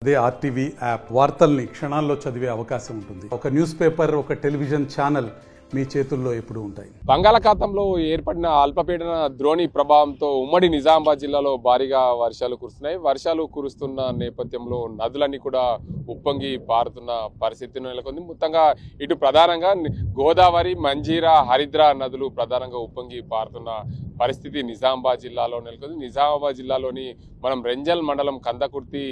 అదే RTV app వార్తల్ని క్షణాల్లో చదివే అవకాశం ఉంటుంది. ఒక న్యూస్ పేపర్, ఒక టెలివిజన్ ఛానల్ మీ చేతుల్లో ఎప్పుడూ ఉంటాయి. బంగాళాఖాతంలో ఏర్పడిన అల్పపీడన ద్రోణి ప్రభావంతో ఉమ్మడి నిజామాబాద్ జిల్లాలో భారీగా వర్షాలు కురుస్తున్నాయి. వర్షాలు కురుస్తున్న నేపథ్యంలో నదులన్నీ కూడా ఉప్పొంగి పారుతున్న పరిస్థితి నెలకొంది. మొత్తంగా ఇటు ప్రధానంగా గోదావరి, మంజీరా, హరిద్రా నదులు ప్రధానంగా ఉప్పొంగి పారుతున్న పరిస్థితి నిజామాబాద్ జిల్లాలో నెలకొంది. నిజామాబాద్ జిల్లాలోని మనం రెంజల్ మండలం కందకుర్తి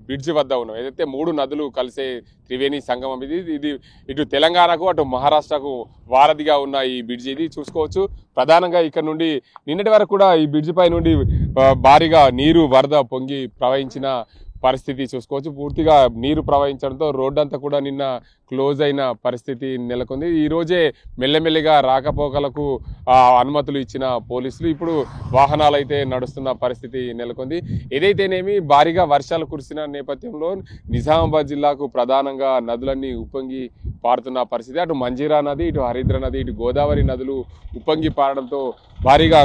బ్రిడ్జ్ వద్ద ఉన్నాం. ఏదైతే మూడు నదులు కలిసే త్రివేణి సంగమం ఇది ఇటు తెలంగాణకు అటు మహారాష్ట్రకు వారధిగా ఉన్న ఈ బ్రిడ్జ్ ఇది చూసుకోవచ్చు. ప్రధానంగా ఇక్కడ నుండి నిన్నటి వరకు కూడా ఈ బ్రిడ్జ్ పై నుండి భారీగా నీరు వరద పొంగి ప్రవహించిన పరిస్థితి చూసుకోవచ్చు. పూర్తిగా నీరు ప్రవహించడంతో రోడ్డు అంతా కూడా నిన్న క్లోజ్ అయిన పరిస్థితి నెలకొంది. ఈ రోజే మెల్లమెల్లిగా రాకపోకలకు అనుమతులు ఇచ్చిన పోలీసులు ఇప్పుడు వాహనాలు అయితే నడుస్తున్న పరిస్థితి నెలకొంది. ఏదైతేనేమి భారీగా వర్షాలు కురిసిన నేపథ్యంలో నిజామాబాద్ జిల్లాకు ప్రధానంగా నదులన్నీ ఉప్పొంగి పారుతున్న పరిస్థితి. అటు మంజీరా నది, ఇటు హరిద్ర నది, ఇటు గోదావరి నదులు ఉప్పొంగి పారడంతో భారీగా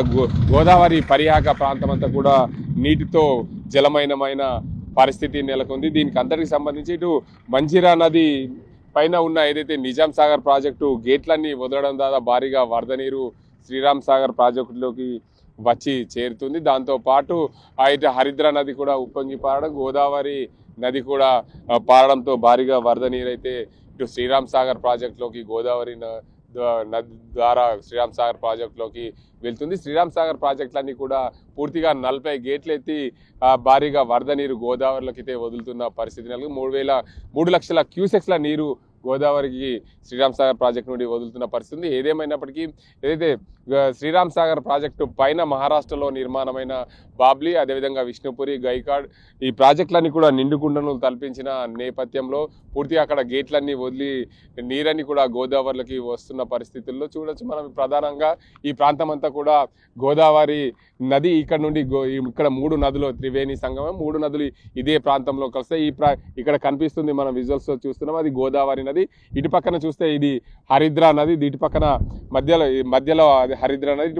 గోదావరి పరివాహక ప్రాంతం అంతా కూడా నీటితో జలమయమైన పరిస్థితి నెలకొంది. దీనికి అంతటికి సంబంధించి ఇటు మంజీరా నది పైన ఉన్న ఏదైతే నిజాం సాగర్ ప్రాజెక్టు గేట్లన్నీ వదలడం ద్వారా భారీగా వరద నీరు శ్రీరామ్ సాగర్ ప్రాజెక్టులోకి వచ్చి చేరుతుంది. దాంతోపాటు ఇటు హరిద్ర నది కూడా ఉప్పొంగి పారడం, గోదావరి నది కూడా పారడంతో భారీగా వరద నీరు అయితే ఇటు శ్రీరామ్ సాగర్ ప్రాజెక్టులోకి గోదావరి నది ద్వారా శ్రీరామ్ సాగర్ ప్రాజెక్టులోకి వెళ్తుంది. శ్రీరామ్ సాగర్ ప్రాజెక్టులన్నీ కూడా పూర్తిగా 40 గేట్లు ఎత్తి భారీగా వరద నీరు గోదావరిలోకి అయితే వదులుతున్న పరిస్థితి నెలకొంది. 3 లక్షల క్యూసెక్స్ల నీరు గోదావరికి శ్రీరామ్ సాగర్ ప్రాజెక్టు నుండి వదులుతున్న పరిస్థితి. ఏదేమైనప్పటికీ ఏదైతే శ్రీరామ్ సాగర్ ప్రాజెక్టు పైన మహారాష్ట్రలో నిర్మాణమైన బాబ్లీ, అదేవిధంగా విష్ణుపురి, గైకాడ్ ఈ ప్రాజెక్టులన్నీ కూడా నిండుకుండను తలపించిన నేపథ్యంలో పూర్తిగా అక్కడ గేట్లన్నీ వదిలి నీరన్నీ కూడా గోదావరిలోకి వస్తున్న పరిస్థితుల్లో చూడొచ్చు మనం. ప్రధానంగా ఈ ప్రాంతం అంతా కూడా గోదావరి నది ఇక్కడ నుండి ఇక్కడ 3 నదులు త్రివేణి సంగమం, 3 నదులు ఇదే ప్రాంతంలో కలిస్తే ఇక్కడ కనిపిస్తుంది మనం విజువల్స్ చూస్తున్నాం, అది గోదావరి నది. ఇటు పక్కన చూస్తే ఇది హరిద్రా నది, ఇటు పక్కన మధ్యలో అది హరిద్రా నది,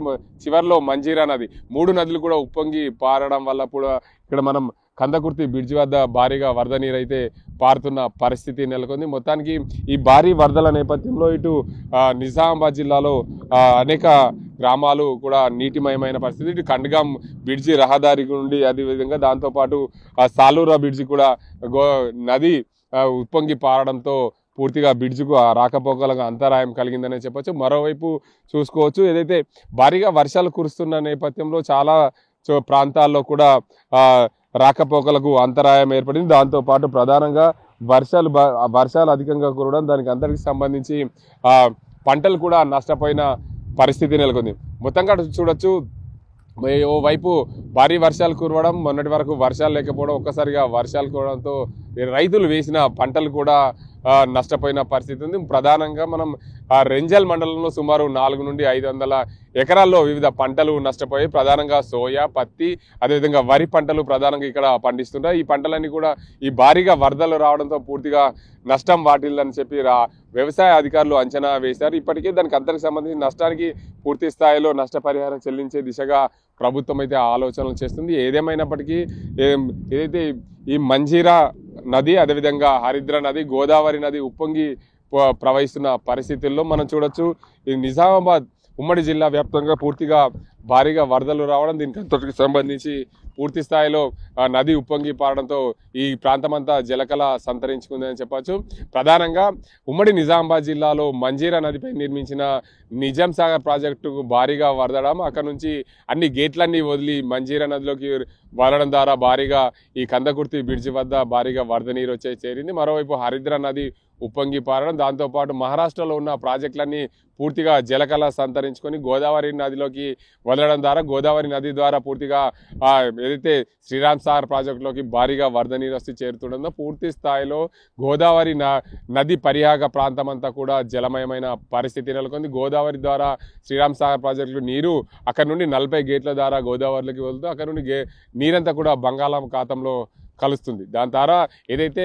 చివరిలో మంజీరా నది. 3 నదులు కూడా ఉప్పొంగి పారడం వల్ల కూడా ఇక్కడ మనం కందకుర్తి బ్రిడ్జ్ వద్ద భారీగా వరద నీరు అయితే పారుతున్న పరిస్థితి నెలకొంది. మొత్తానికి ఈ భారీ వరదల నేపథ్యంలో ఇటు నిజామాబాద్ జిల్లాలో అనేక గ్రామాలు కూడా నీటిమయమైన పరిస్థితి. ఇటు కండగాం బ్రిడ్జి రహదారి నుండి అదేవిధంగా దాంతోపాటు సాలూరా బ్రిడ్జి కూడా నది ఉప్పొంగి పారడంతో పూర్తిగా బ్రిడ్జ్కు రాకపోకలకు అంతరాయం కలిగిందనే చెప్పొచ్చు. మరోవైపు చూసుకోవచ్చు ఏదైతే భారీగా వర్షాలు కురుస్తున్న నేపథ్యంలో చాలా ప్రాంతాల్లో కూడా రాకపోకలకు అంతరాయం ఏర్పడింది. దాంతోపాటు ప్రధానంగా వర్షాలు అధికంగా కురవడం, దానికి అందరికి సంబంధించి పంటలు కూడా నష్టపోయిన పరిస్థితి నెలకొంది. మొత్తంగా చూడొచ్చు ఓవైపు భారీ వర్షాలు కురవడం, మొన్నటి వరకు వర్షాలు లేకపోవడం, ఒక్కసారిగా వర్షాలు కురవడంతో రైతులు వేసిన పంటలు కూడా నష్టపోయిన పరిస్థితి ఉంది. ప్రధానంగా మనం రెంజల్ మండలంలో సుమారు 400 నుండి 500 ఎకరాల్లో వివిధ పంటలు నష్టపోయాయి. ప్రధానంగా సోయా, పత్తి, అదేవిధంగా వరి పంటలు ప్రధానంగా ఇక్కడ పండిస్తుంటారు. ఈ పంటలన్నీ కూడా ఈ భారీగా వరదలు రావడంతో పూర్తిగా నష్టం వాటిల్లని చెప్పి వ్యవసాయ అధికారులు అంచనా వేశారు. ఇప్పటికే దానికి అంతరికి సంబంధించి నష్టానికి పూర్తి స్థాయిలో నష్టపరిహారం చెల్లించే దిశగా ప్రభుత్వం అయితే ఆలోచనలు చేస్తుంది. ఏదేమైనప్పటికీ ఏదైతే ఈ మంజీరా నది, అదేవిధంగా హరిద్ర నది, గోదావరి నది ఉప్పొంగి ప్రవహిస్తున్న పరిస్థితుల్లో మనం చూడొచ్చు ఈ నిజామాబాద్ ఉమ్మడి జిల్లా వ్యాప్తంగా పూర్తిగా భారీగా వరదలు రావడం, దీనికి అంతటికి సంబంధించి పూర్తి స్థాయిలో నది ఉప్పొంగి పారడంతో ఈ ప్రాంతమంతా జలకళ సంతరించుకుందని చెప్పచ్చు. ప్రధానంగా ఉమ్మడి నిజామాబాద్ జిల్లాలో మంజీరా నదిపై నిర్మించిన నిజాం సాగర్ ప్రాజెక్టుకు భారీగా వరదడం, అక్కడ నుంచి అన్ని గేట్లన్నీ వదిలి మంజీరా నదిలోకి వదలడం ద్వారా భారీగా ఈ కందకుర్తి బ్రిడ్జి వద్ద భారీగా వరద నీరు వచ్చే చేరింది. మరోవైపు హరిద్ర నది ఉప్పొంగి పారడం, దాంతోపాటు మహారాష్ట్రలో ఉన్న ప్రాజెక్టులన్నీ పూర్తిగా జలకళ సంతరించుకొని గోదావరి నదిలోకి వదలడం ద్వారా గోదావరి నది ద్వారా పూర్తిగా ఏదైతే శ్రీరామ్ సాగర్ ప్రాజెక్టులోకి భారీగా వరద నీరు వచ్చి చేరుతుండదో పూర్తి స్థాయిలో గోదావరి నది పరివాహక ప్రాంతం అంతా కూడా జలమయమైన పరిస్థితి నెలకొంది. గోదావరి ద్వారా శ్రీరామ్ సాగర్ ప్రాజెక్టులో నీరు అక్కడ నుండి 40 గేట్ల ద్వారా గోదావరిలోకి వెళ్తూ అక్కడ నుండి నీరంతా కూడా బంగాళాఖాతంలో కలుస్తుంది. దాని ద్వారా ఏదైతే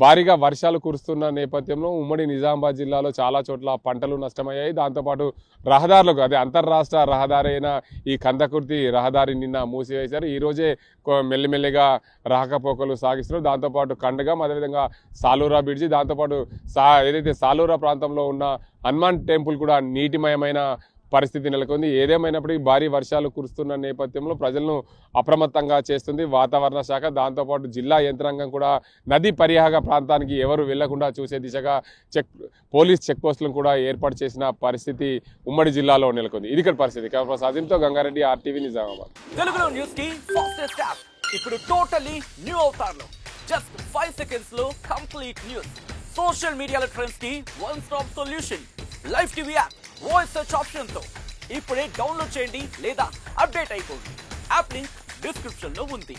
భారీగా వర్షాలు కురుస్తున్న నేపథ్యంలో ఉమ్మడి నిజామాబాద్ జిల్లాలో చాలా చోట్ల పంటలు నష్టమయ్యాయి. దాంతోపాటు రహదారులకు అదే అంతర్రాష్ట్ర రహదారి అయిన ఈ కందకుర్తి రహదారి నిన్న మూసివేశారు. ఈరోజే మెల్లిమెల్లిగా రాకపోకలు సాగిస్తున్నారు. దాంతోపాటు కండగం, అదేవిధంగా సాలూరా బ్రిడ్జి, దాంతోపాటు ఏదైతే సాలూరా ప్రాంతంలో ఉన్న హనుమాన్ టెంపుల్ కూడా నీటిమయమైన పరిస్థితి నెలకొంది. ఏదేమైనప్పటికీ భారీ వర్షాలు కురుస్తున్న నేపథ్యంలో ప్రజలను అప్రమత్తంగా చేస్తుంది వాతావరణ శాఖ. దాంతోపాటు జిల్లా యంత్రాంగం కూడా నదీ పరివాహక ప్రాంతానికి ఎవరు వెళ్లకుండా చూసే దిశగా పోలీస్ చెక్ పోస్టులను కూడా ఏర్పాటు చేసిన పరిస్థితి ఉమ్మడి జిల్లాలో నెలకొంది. ఇది ఇక్కడ పరిస్థితి. సాధింతో గంగారెడ్డి, RTV నిజామాబాద్. తెలుగులో న్యూస్ కి ఫాస్టెస్ట్ యాప్ ఇప్పుడు టోటల్లీ న్యూ అవతార్లో జస్ట్ 5 సెకండ్స్ లో కంప్లీట్ న్యూస్. సోషల్ మీడియాలో ట్రెండ్స్ కి one stop solution. Live TV app voice search option తో ఇప్పుడే డౌన్లోడ్ చేయండి లేదా అప్డేట్ అయిపోండి. యాప్ లింక్ డిస్క్రిప్షన్ లో ఉంది.